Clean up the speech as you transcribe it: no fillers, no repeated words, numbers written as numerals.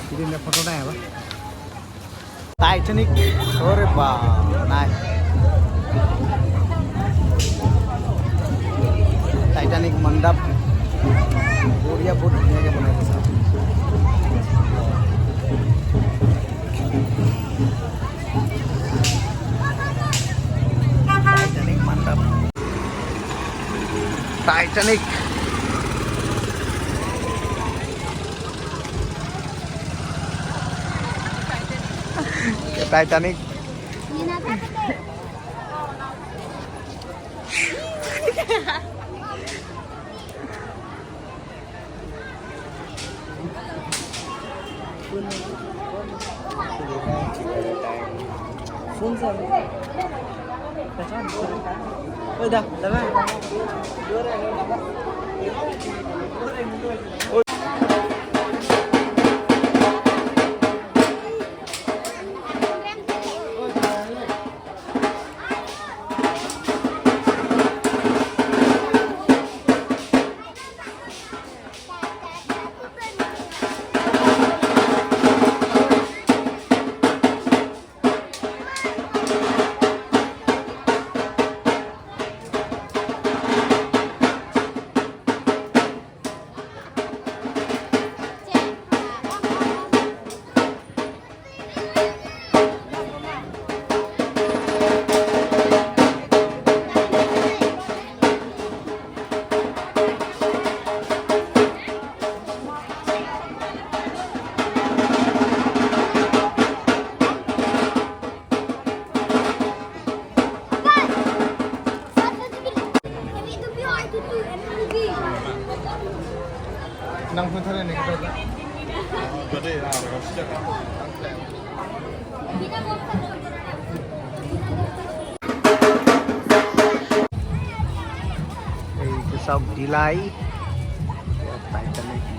Ini foto na ba? Titanic. Ore ba, nice. Titanic मंडप बढ़िया बहुत बढ़िया के बनाया था। टाइटैनिक मंडप, Titanic Titanic udah, nang punta rin ito. Pwede na ako siya. Cái sông đi lái Titanic.